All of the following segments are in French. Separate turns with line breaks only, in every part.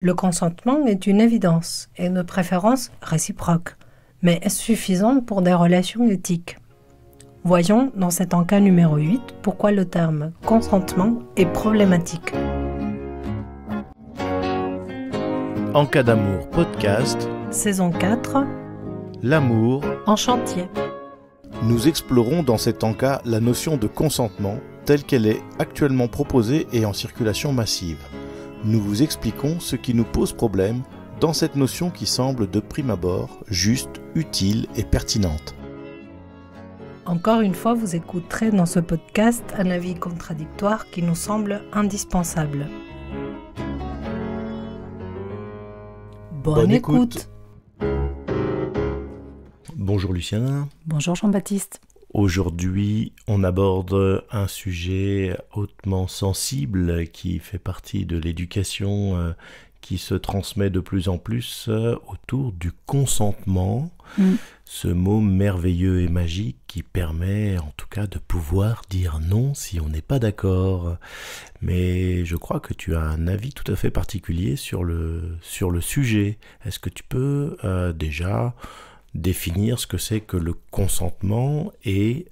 Le consentement est une évidence et de préférence réciproque. Mais est-ce suffisant pour des relations éthiques ? Voyons dans cet encas numéro 8 pourquoi le terme consentement est problématique.
En cas d'amour podcast,
Saison 4,
l'amour.
en chantier.
Nous explorons dans cet encas la notion de consentement telle qu'elle est actuellement proposée et en circulation massive. Nous vous expliquons ce qui nous pose problème dans cette notion qui semble de prime abord juste, utile et pertinente.
Encore une fois, vous écouterez dans ce podcast un avis contradictoire qui nous semble indispensable. Bonne écoute.
Bonjour Lucien.
Bonjour Jean-Baptiste.
Aujourd'hui, on aborde un sujet hautement sensible qui fait partie de l'éducation qui se transmet de plus en plus autour du consentement. Ce mot merveilleux et magique qui permet en tout cas de pouvoir dire non si on n'est pas d'accord. Mais je crois que tu as un avis tout à fait particulier sur le sujet. Est-ce que tu peux déjà définir ce que c'est que le consentement et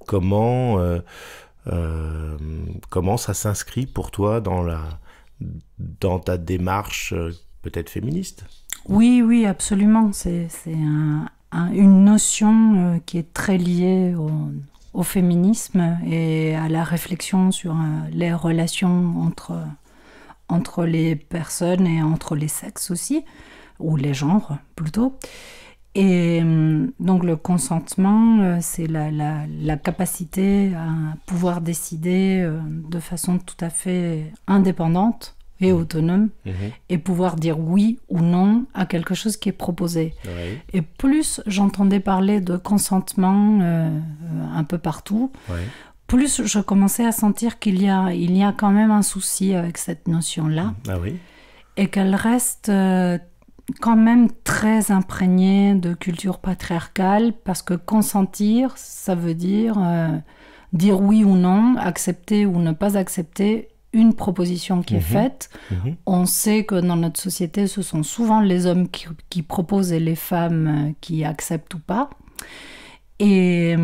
comment ça s'inscrit pour toi dans ta démarche peut-être féministe ?
Oui, absolument. C'est une notion qui est très liée au féminisme et à la réflexion sur les relations entre les personnes et entre les sexes aussi, ou les genres plutôt. Et donc le consentement, c'est la capacité à pouvoir décider de façon tout à fait indépendante et autonome, et pouvoir dire oui ou non à quelque chose qui est proposé.
Oui.
Et plus j'entendais parler de consentement un peu partout, plus je commençais à sentir qu'il y a quand même un souci avec cette notion-là, et qu'elle reste quand même très imprégnée de culture patriarcale, parce que consentir, ça veut dire dire oui ou non, accepter ou ne pas accepter une proposition qui est faite. On sait que dans notre société, ce sont souvent les hommes qui proposent et les femmes qui acceptent ou pas. Et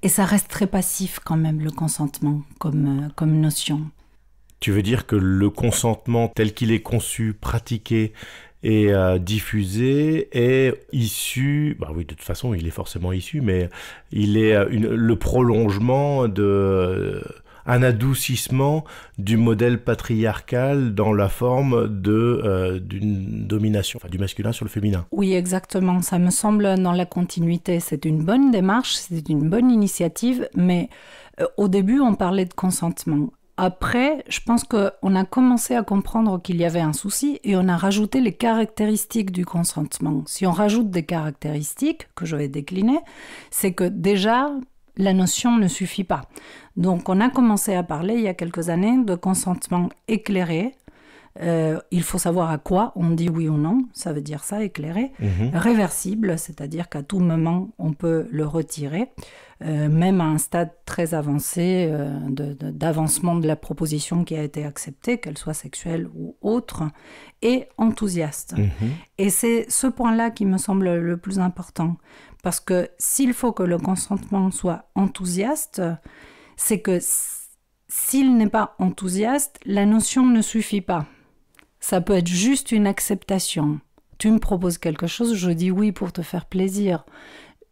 ça reste très passif quand même, le consentement, comme notion.
Tu veux dire que le consentement tel qu'il est conçu, pratiqué et diffusé est issu, de toute façon il est forcément issu, mais il est le prolongement un adoucissement du modèle patriarcal dans la forme d'une domination, du masculin sur le féminin.
Oui, exactement. Ça me semble dans la continuité. C'est une bonne démarche, c'est une bonne initiative, mais au début, on parlait de consentement. Après, je pense qu'on a commencé à comprendre qu'il y avait un souci et on a rajouté les caractéristiques du consentement. Si on rajoute des caractéristiques, que je vais décliner, c'est que déjà, la notion ne suffit pas. Donc, on a commencé à parler il y a quelques années de consentement éclairé. Il faut savoir à quoi on dit oui ou non, ça veut dire ça, éclairé. Réversible, c'est-à-dire qu'à tout moment, on peut le retirer, même à un stade très avancé d'avancement de la proposition qui a été acceptée, qu'elle soit sexuelle ou autre, et enthousiaste. Et c'est ce point-là qui me semble le plus important, parce que s'il faut que le consentement soit enthousiaste, c'est que s'il n'est pas enthousiaste, la notion ne suffit pas. Ça peut être juste une acceptation. Tu me proposes quelque chose, je dis oui pour te faire plaisir.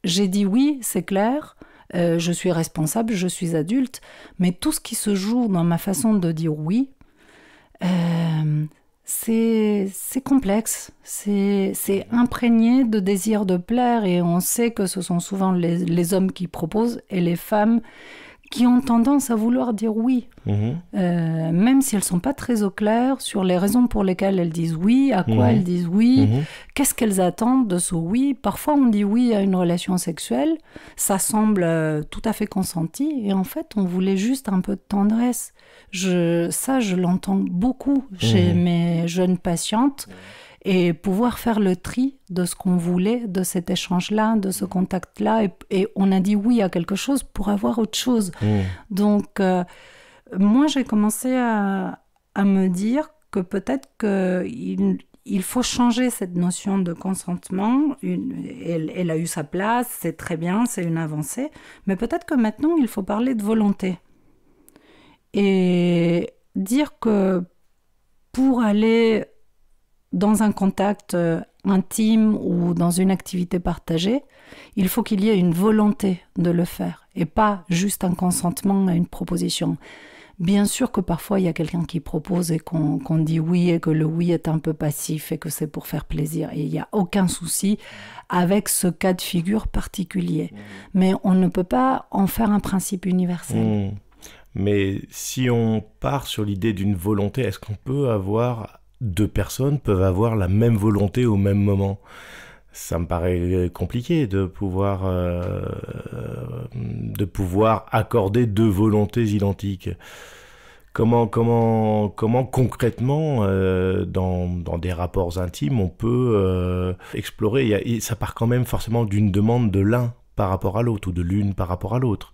J'ai dit oui, c'est clair, je suis responsable, je suis adulte, mais tout ce qui se joue dans ma façon de dire oui, c'est complexe, c'est imprégné de désir de plaire, et on sait que ce sont souvent les hommes qui proposent et les femmes qui ont tendance à vouloir dire oui, même si elles ne sont pas très au clair sur les raisons pour lesquelles elles disent oui, à quoi elles disent oui, qu'est-ce qu'elles attendent de ce oui. Parfois on dit oui à une relation sexuelle, ça semble tout à fait consenti, et en fait on voulait juste un peu de tendresse. Je l'entends beaucoup chez mes jeunes patientes, et pouvoir faire le tri de ce qu'on voulait, de cet échange-là, de ce contact-là, et on a dit oui à quelque chose pour avoir autre chose. Donc, moi, j'ai commencé à me dire que peut-être qu'il faut changer cette notion de consentement. Elle a eu sa place, c'est très bien, c'est une avancée, mais peut-être que maintenant, il faut parler de volonté. Et dire que pour aller dans un contact intime ou dans une activité partagée, il faut qu'il y ait une volonté de le faire et pas juste un consentement à une proposition. Bien sûr que parfois il y a quelqu'un qui propose et qu'on dit oui et que le oui est un peu passif et que c'est pour faire plaisir. Et il n'y a aucun souci avec ce cas de figure particulier. Mais on ne peut pas en faire un principe universel.
Mais si on part sur l'idée d'une volonté, est-ce qu'on peut avoir... Deux personnes peuvent avoir la même volonté au même moment. Ça me paraît compliqué de pouvoir accorder deux volontés identiques. Comment concrètement, dans des rapports intimes, on peut explorer, ça part quand même forcément d'une demande de l'un par rapport à l'autre, ou de l'une par rapport à l'autre.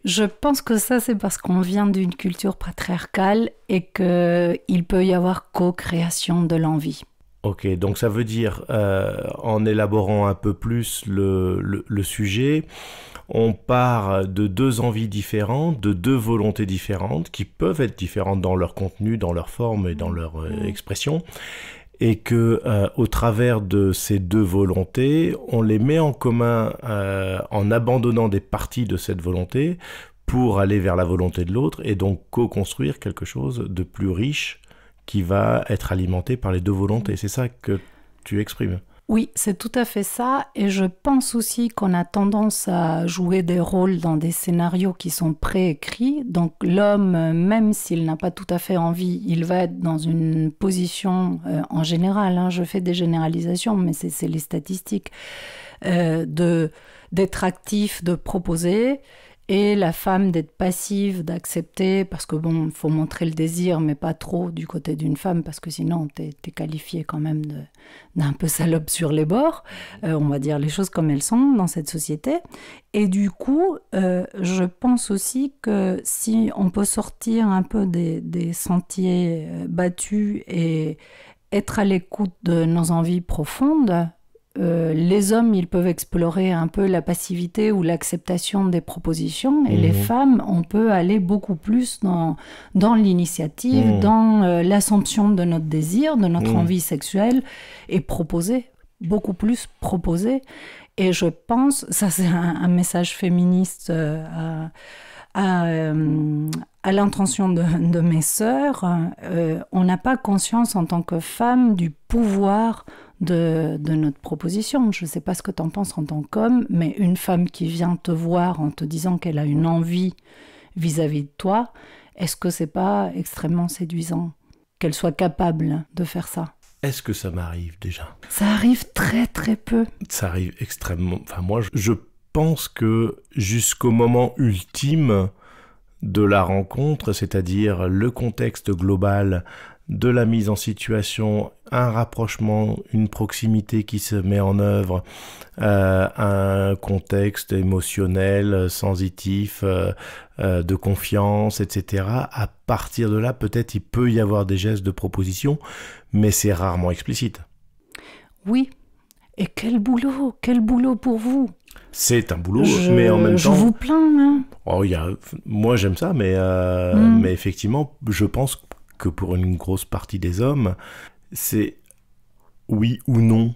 Je pense que ça, c'est parce qu'on vient d'une culture patriarcale et qu'il peut y avoir co-création de l'envie.
Ok, donc ça veut dire, en élaborant un peu plus le sujet, on part de deux envies différentes, de deux volontés différentes, qui peuvent être différentes dans leur contenu, dans leur forme et dans leur expression, et que au travers de ces deux volontés, on les met en commun en abandonnant des parties de cette volonté pour aller vers la volonté de l'autre et donc co-construire quelque chose de plus riche qui va être alimenté par les deux volontés. C'est ça que tu exprimes.
Oui, c'est tout à fait ça. Et je pense aussi qu'on a tendance à jouer des rôles dans des scénarios qui sont préécrits. Donc l'homme, même s'il n'a pas tout à fait envie, il va être dans une position, en général, je fais des généralisations, mais c'est les statistiques, d'être actif, de proposer, et la femme d'être passive, d'accepter, parce que bon, il faut montrer le désir, mais pas trop du côté d'une femme, parce que sinon, t'es qualifié quand même d'un peu salope sur les bords. On va dire les choses comme elles sont dans cette société. Et du coup, je pense aussi que si on peut sortir un peu des sentiers battus et être à l'écoute de nos envies profondes, les hommes, ils peuvent explorer un peu la passivité ou l'acceptation des propositions, et les femmes, on peut aller beaucoup plus dans l'initiative, dans l'assomption de notre désir, de notre envie sexuelle, et beaucoup plus proposer. Et je pense, ça c'est un message féministe à l'intention de mes sœurs, on n'a pas conscience en tant que femme du pouvoir de notre proposition. Je ne sais pas ce que tu en penses en tant qu'homme, mais une femme qui vient te voir en te disant qu'elle a une envie vis-à-vis de toi, est-ce que c'est pas extrêmement séduisant qu'elle soit capable de faire ça?
Est-ce que ça m'arrive déjà?
Ça arrive très très peu.
Ça arrive extrêmement... Enfin, moi, je pense que jusqu'au moment ultime de la rencontre, c'est-à-dire le contexte global de la mise en situation, un rapprochement, une proximité qui se met en œuvre, un contexte émotionnel, sensitif, de confiance, etc. À partir de là, peut-être il peut y avoir des gestes de proposition, mais c'est rarement explicite.
Oui, et quel boulot pour vous.
C'est un boulot, mais en même temps...
Je vous plains.
Oh, moi j'aime ça, mais effectivement, je pense que pour une grosse partie des hommes, c'est oui ou non.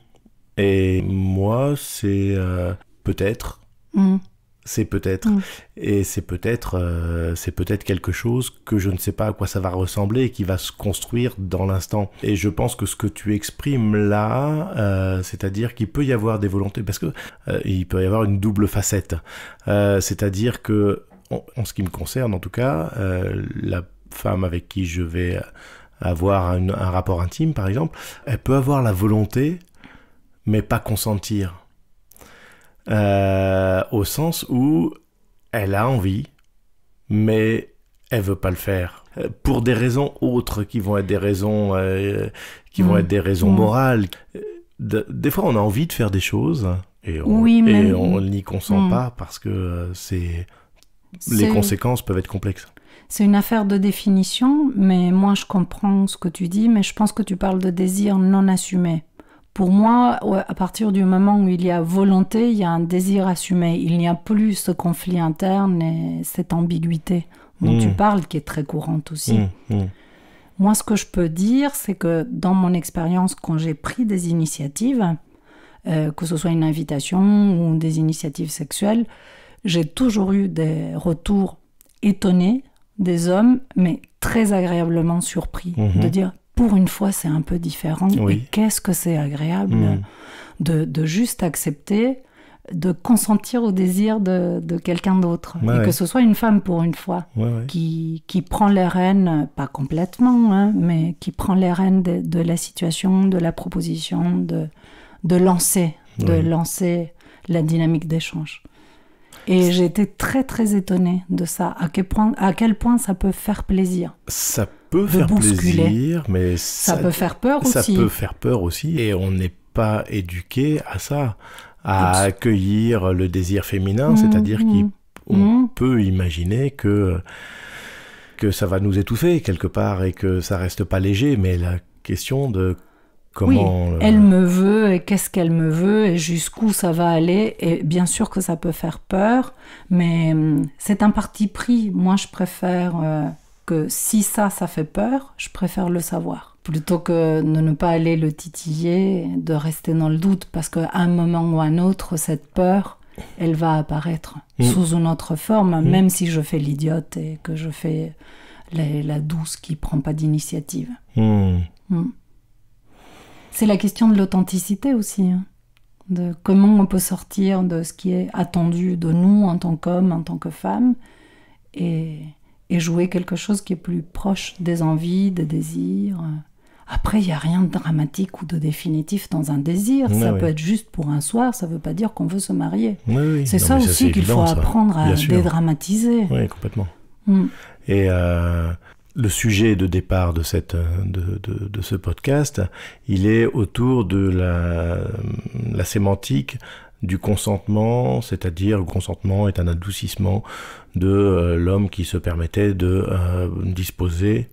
Et moi, c'est peut-être. C'est peut-être. Et c'est peut-être quelque chose que je ne sais pas à quoi ça va ressembler et qui va se construire dans l'instant. Et je pense que ce que tu exprimes là, c'est-à-dire qu'il peut y avoir des volontés, parce que il peut y avoir une double facette. C'est-à-dire que, en ce qui me concerne en tout cas, la femme avec qui je vais avoir un rapport intime, par exemple, elle peut avoir la volonté, mais pas consentir. Au sens où elle a envie, mais elle veut pas le faire. Pour des raisons autres, qui vont être des raisons, vont être des raisons morales. Des fois, on a envie de faire des choses, et on n'y consent pas, parce que les conséquences peuvent être complexes.
C'est une affaire de définition, mais moi je comprends ce que tu dis, mais je pense que tu parles de désir non assumé. Pour moi, à partir du moment où il y a volonté, il y a un désir assumé. Il n'y a plus ce conflit interne et cette ambiguïté dont tu parles, qui est très courante aussi. Moi, ce que je peux dire, c'est que dans mon expérience, quand j'ai pris des initiatives, que ce soit une invitation ou des initiatives sexuelles, j'ai toujours eu des retours étonnés des hommes, mais très agréablement surpris, de dire pour une fois c'est un peu différent, et qu'est-ce que c'est agréable de juste accepter, de consentir au désir de quelqu'un d'autre, et que ce soit une femme pour une fois, qui prend les rênes, pas complètement, hein, mais qui prend les rênes de la situation, de la proposition, de lancer la dynamique d'échange. Et j'ai été très très étonnée de ça, à quel point ça peut faire plaisir.
Ça peut faire plaisir, mais
ça peut faire peur aussi.
Ça peut faire peur aussi, et on n'est pas éduqué à ça, à accueillir le désir féminin, c'est-à-dire qu'on peut imaginer que ça va nous étouffer quelque part et que ça reste pas léger, mais la question de comment...
elle me veut, et qu'est-ce qu'elle me veut, et jusqu'où ça va aller, et bien sûr que ça peut faire peur, mais c'est un parti pris. Moi, je préfère que si ça fait peur, je préfère le savoir, plutôt que de ne pas aller le titiller, de rester dans le doute, parce qu'à un moment ou à un autre, cette peur, elle va apparaître sous une autre forme, même si je fais l'idiote et que je fais la douce qui prend pas d'initiative. C'est la question de l'authenticité aussi, hein, de comment on peut sortir de ce qui est attendu de nous en tant qu'hommes, en tant que femmes, et jouer quelque chose qui est plus proche des envies, des désirs. Après, il n'y a rien de dramatique ou de définitif dans un désir. Ça peut être juste pour un soir, ça ne veut pas dire qu'on veut se marier. C'est ça aussi qu'il faut apprendre à dédramatiser.
Oui, complètement. Et le sujet de départ de ce podcast, il est autour de la sémantique du consentement, c'est-à-dire le consentement est un adoucissement de l'homme qui se permettait de disposer.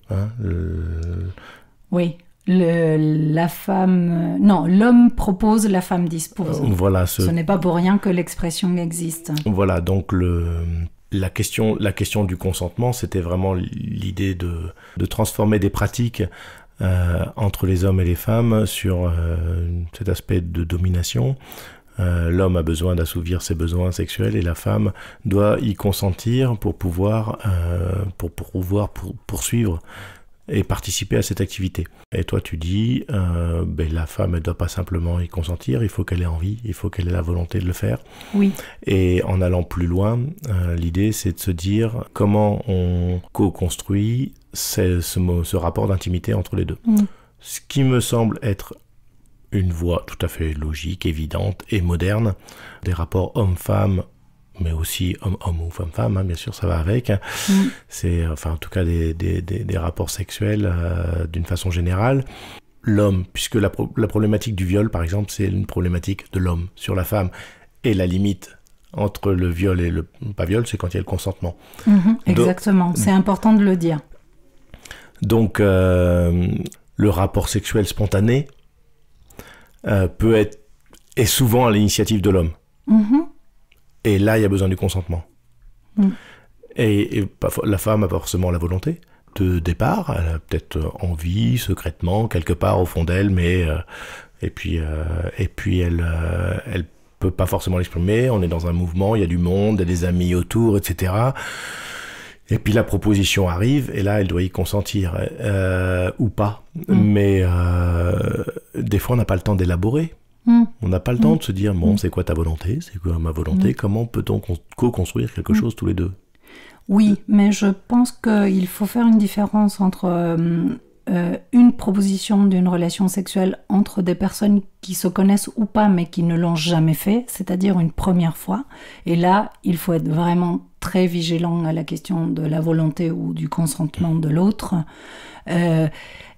Oui, la femme... non, l'homme propose, la femme dispose.
Voilà,
ce n'est pas pour rien que l'expression existe.
Voilà, donc la question du consentement, c'était vraiment l'idée de transformer des pratiques entre les hommes et les femmes sur cet aspect de domination. L'homme a besoin d'assouvir ses besoins sexuels et la femme doit y consentir pour pouvoir poursuivre et participer à cette activité. Et toi tu dis, la femme ne doit pas simplement y consentir, il faut qu'elle ait envie, il faut qu'elle ait la volonté de le faire.
Oui.
Et en allant plus loin, l'idée c'est de se dire comment on co-construit ce rapport d'intimité entre les deux. Ce qui me semble être une voie tout à fait logique, évidente et moderne des rapports homme-femme, mais aussi homme-homme ou femme-femme, hein, bien sûr, ça va avec. C'est, enfin, en tout cas, des rapports sexuels d'une façon générale. L'homme, puisque la problématique du viol, par exemple, c'est une problématique de l'homme sur la femme. Et la limite entre le viol et le pas viol, c'est quand il y a le consentement.
Exactement, c'est important de le dire.
Donc, le rapport sexuel spontané est souvent à l'initiative de l'homme. Et là, il y a besoin du consentement. Et la femme a pas forcément la volonté de départ. Elle a peut-être envie, secrètement, quelque part au fond d'elle, mais et puis elle peut pas forcément l'exprimer. On est dans un mouvement, il y a du monde, il y a des amis autour, etc. Et puis la proposition arrive, et là, elle doit y consentir, ou pas. Mais des fois, on n'a pas le temps d'élaborer. On n'a pas le temps de se dire, bon, c'est quoi ta volonté? C'est quoi ma volonté? Comment peut-on co-construire quelque chose tous les deux?
Oui, mais je pense qu'il faut faire une différence entre une proposition d'une relation sexuelle entre des personnes qui se connaissent ou pas, mais qui ne l'ont jamais fait, c'est-à-dire une première fois. Et là, il faut être vraiment très vigilant à la question de la volonté ou du consentement de l'autre.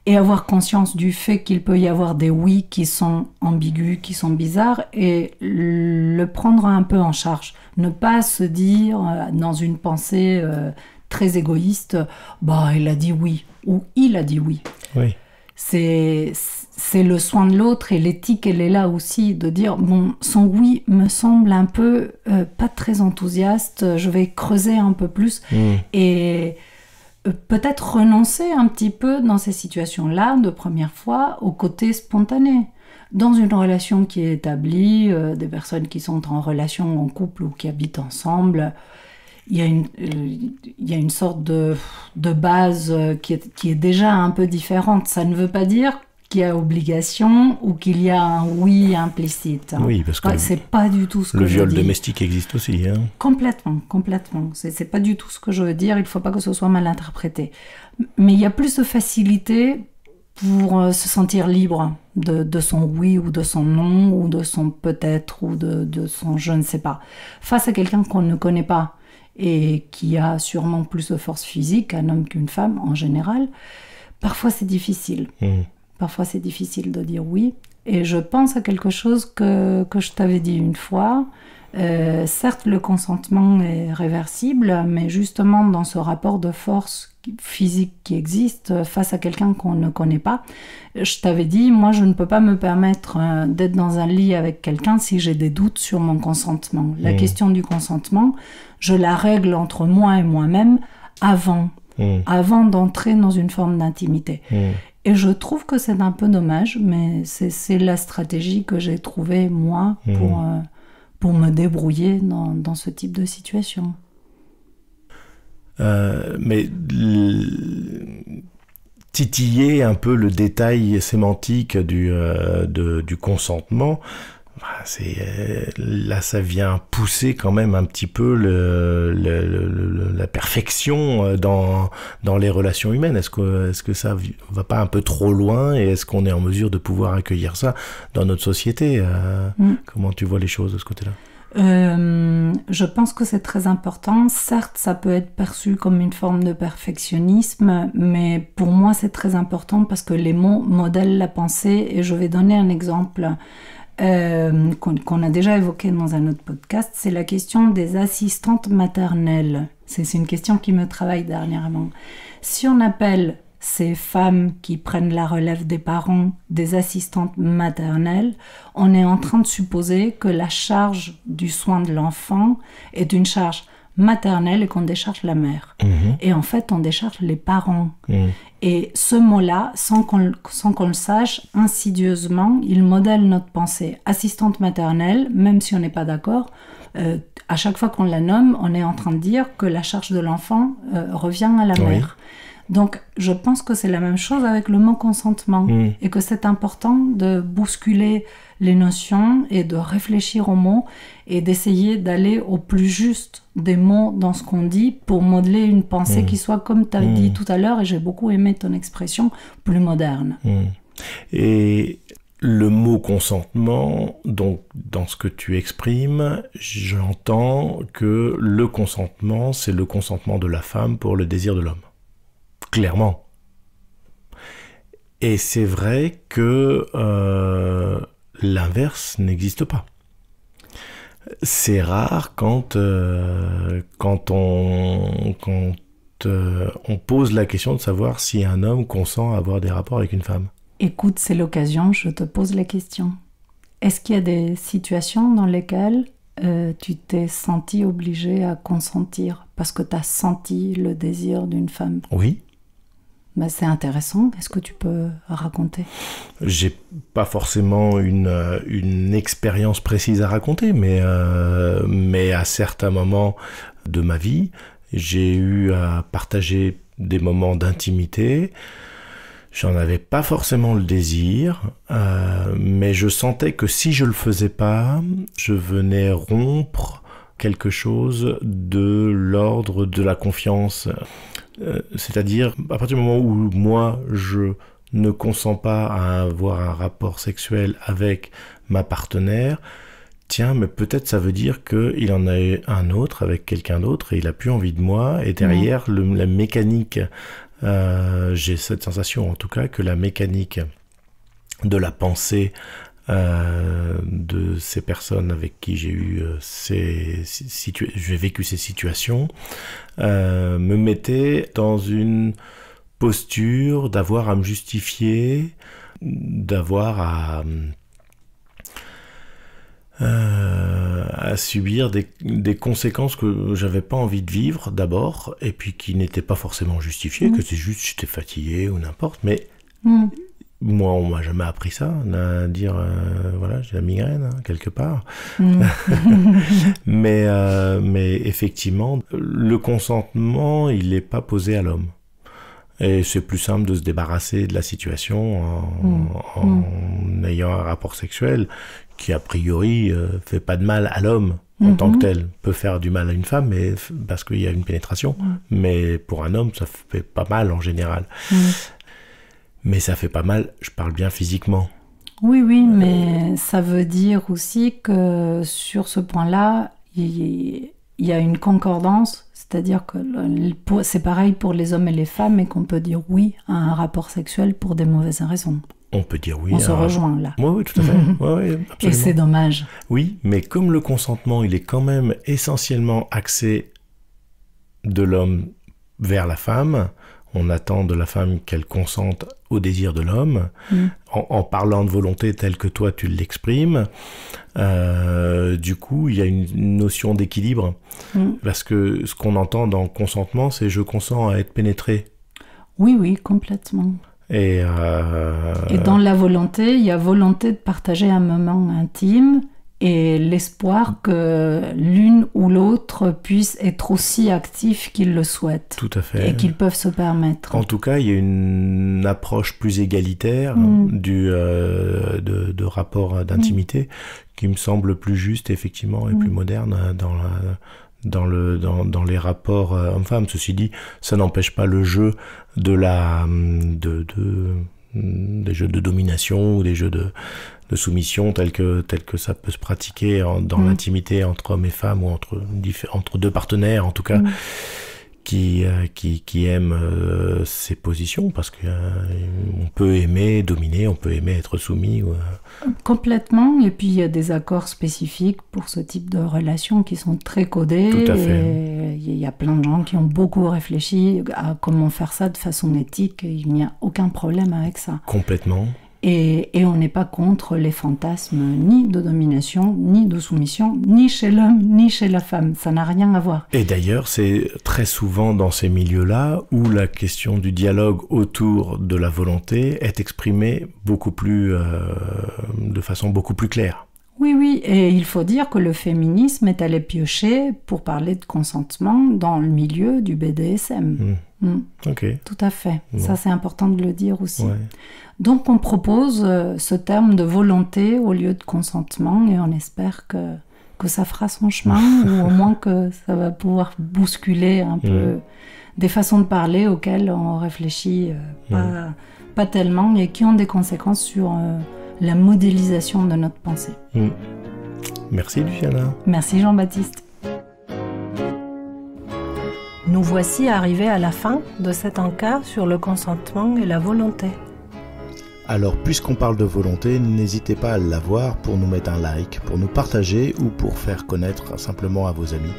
Et avoir conscience du fait qu'il peut y avoir des oui qui sont ambigus, qui sont bizarres, et le prendre un peu en charge. Ne pas se dire dans une pensée très égoïste, il a dit oui, ou il a dit oui.
Oui.
C'est le soin de l'autre, et l'éthique, elle est là aussi, de dire, son oui me semble un peu pas très enthousiaste, je vais creuser un peu plus, et peut-être renoncer un petit peu dans ces situations-là, de première fois, au côté spontané. Dans une relation qui est établie, des personnes qui sont en relation, en couple ou qui habitent ensemble, il y a une sorte de base qui est déjà un peu différente. Ça ne veut pas dire qu'il y a obligation ou qu'il y a un oui implicite.
Oui, parce que
c'est pas du tout ce que je veux dire.
Le viol domestique existe aussi. Hein.
Complètement. C'est pas du tout ce que je veux dire. Il faut pas que ce soit mal interprété. Mais il y a plus de facilité pour se sentir libre de son oui ou de son non ou de son peut-être ou de son je ne sais pas. Face à quelqu'un qu'on ne connaît pas et qui a sûrement plus de force physique, un homme qu'une femme en général, parfois c'est difficile. Parfois c'est difficile de dire oui. Et je pense à quelque chose que je t'avais dit une fois. Certes, le consentement est réversible, mais justement dans ce rapport de force physique qui existe face à quelqu'un qu'on ne connaît pas, je t'avais dit, moi je ne peux pas me permettre d'être dans un lit avec quelqu'un si j'ai des doutes sur mon consentement. La question du consentement, je la règle entre moi et moi-même avant d'entrer dans une forme d'intimité. Et je trouve que c'est un peu dommage, mais c'est la stratégie que j'ai trouvée, moi, pour me débrouiller dans ce type de situation.
Mais titiller un peu le détail sémantique du consentement, là ça vient pousser quand même un petit peu la perfection dans les relations humaines. Est-ce que ça va pas un peu trop loin, et est-ce qu'on est en mesure de pouvoir accueillir ça dans notre société? Comment tu vois les choses de ce côté-là?
Je pense que c'est très important. Certes, ça peut être perçu comme une forme de perfectionnisme, mais pour moi, c'est très important parce que les mots modèlent la pensée. Et je vais donner un exemple qu'on a déjà évoqué dans un autre podcast. C'est la question des assistantes maternelles. C'est une question qui me travaille dernièrement. Si on appelle ces femmes qui prennent la relève des parents des assistantes maternelles, on est en train de supposer que la charge du soin de l'enfant est une charge maternelle et qu'on décharge la mère. Et en fait, on décharge les parents. Et ce mot-là, sans qu'on le sache, insidieusement, il modèle notre pensée. Assistante maternelle, même si on n'est pas d'accord, à chaque fois qu'on la nomme, on est en train de dire que la charge de l'enfant revient à la mère. Donc, je pense que c'est la même chose avec le mot consentement et que c'est important de bousculer les notions et de réfléchir aux mots et d'essayer d'aller au plus juste des mots dans ce qu'on dit pour modeler une pensée qui soit, comme tu as dit tout à l'heure, et j'ai beaucoup aimé ton expression, plus moderne.
Et le mot consentement, donc dans ce que tu exprimes, j'entends que le consentement, c'est le consentement de la femme pour le désir de l'homme. Clairement. Et c'est vrai que l'inverse n'existe pas. C'est rare quand on pose la question de savoir si un homme consent à avoir des rapports avec une femme.
Écoute, c'est l'occasion, je te pose la question. Est-ce qu'il y a des situations dans lesquelles tu t'es senti obligé à consentir parce que tu as senti le désir d'une femme?
Oui.
Ben, c'est intéressant. Est-ce que tu peux raconter?
J'ai pas forcément une expérience précise à raconter, mais à certains moments de ma vie, j'ai eu à partager des moments d'intimité. J'en avais pas forcément le désir, mais je sentais que si je le faisais pas, je venais rompre quelque chose de l'ordre de la confiance. C'est-à-dire, à partir du moment où moi, je ne consens pas à avoir un rapport sexuel avec ma partenaire, tiens, mais peut-être ça veut dire qu'il en a eu un autre avec quelqu'un d'autre et il a plus envie de moi. Et derrière, la mécanique, j'ai cette sensation en tout cas que la mécanique de la pensée de ces personnes avec qui j'ai eu j'ai vécu ces situations, me mettait dans une posture d'avoir à me justifier, d'avoir à subir des conséquences que j'avais pas envie de vivre d'abord, et puis qui n'étaient pas forcément justifiées, que c'est juste j'étais fatigué ou n'importe, mais moi on m'a jamais appris ça, à dire voilà, j'ai la migraine quelque part. mais effectivement le consentement il n'est pas posé à l'homme. Et c'est plus simple de se débarrasser de la situation en ayant un rapport sexuel qui, a priori, fait pas de mal à l'homme en tant que tel. Peut faire du mal à une femme parce qu'il y a une pénétration. Mais pour un homme, ça fait pas mal en général. Mais ça fait pas mal, je parle bien physiquement.
Oui, mais ça veut dire aussi que sur ce point-là, il y a une concordance. C'est-à-dire que c'est pareil pour les hommes et les femmes et qu'on peut dire oui à un rapport sexuel pour des mauvaises raisons.
On peut dire oui.
On se rejoint là.
Oui, tout à fait. Oui, absolument.
Et c'est dommage.
Oui, mais comme le consentement, il est quand même essentiellement axé de l'homme vers la femme, on attend de la femme qu'elle consente au désir de l'homme, en parlant de volonté telle que toi tu l'exprimes. Du coup, il y a une notion d'équilibre, parce que ce qu'on entend dans le consentement, c'est « je consens à être pénétré ».
Oui, complètement. Et dans la volonté, il y a volonté de partager un moment intime et l'espoir que l'une ou l'autre puisse être aussi actif qu'ils le souhaitent.
Tout à fait.
Et qu'ils peuvent se permettre.
En tout cas, il y a une approche plus égalitaire de rapport d'intimité qui me semble plus juste, effectivement, et plus moderne dans les rapports hommes-femmes. Ceci dit, ça n'empêche pas le jeu des jeux de domination ou des jeux de soumission tels que ça peut se pratiquer dans l'intimité entre hommes et femmes ou entre deux partenaires en tout cas qui aiment ces positions, parce qu'on peut aimer dominer, on peut aimer être soumis.
Complètement, et puis il y a des accords spécifiques pour ce type de relations qui sont très codés.
Tout à fait.
Et il y a plein de gens qui ont beaucoup réfléchi à comment faire ça de façon éthique, et il n'y a aucun problème avec ça.
Complètement.
Et on n'est pas contre les fantasmes ni de domination, ni de soumission, ni chez l'homme, ni chez la femme. Ça n'a rien à voir. Et
d'ailleurs, c'est très souvent dans ces milieux-là où la question du dialogue autour de la volonté est exprimée de façon beaucoup plus claire.
Oui, et il faut dire que le féminisme est allé piocher pour parler de consentement dans le milieu du BDSM.
Ok.
Tout à fait. Bon. Ça, c'est important de le dire aussi.
Ouais.
Donc, on propose ce terme de volonté au lieu de consentement, et on espère que ça fera son chemin, ou au moins que ça va pouvoir bousculer un peu des façons de parler auxquelles on réfléchit pas tellement, et qui ont des conséquences sur la modélisation de notre pensée.
Merci Luciana.
Merci Jean-Baptiste.
Nous voici arrivés à la fin de cet encart sur le consentement et la volonté.
Alors, puisqu'on parle de volonté, n'hésitez pas à l'avoir pour nous mettre un like, pour nous partager ou pour faire connaître simplement à vos amis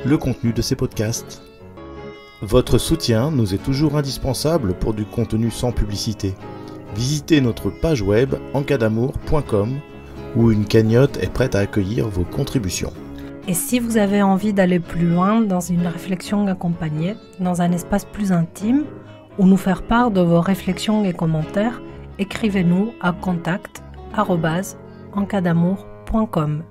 le contenu de ces podcasts. Votre soutien nous est toujours indispensable pour du contenu sans publicité. Visitez notre page web encadamour.com où une cagnotte est prête à accueillir vos contributions.
Et si vous avez envie d'aller plus loin dans une réflexion accompagnée, dans un espace plus intime, ou nous faire part de vos réflexions et commentaires, écrivez-nous à contact@encadamour.com.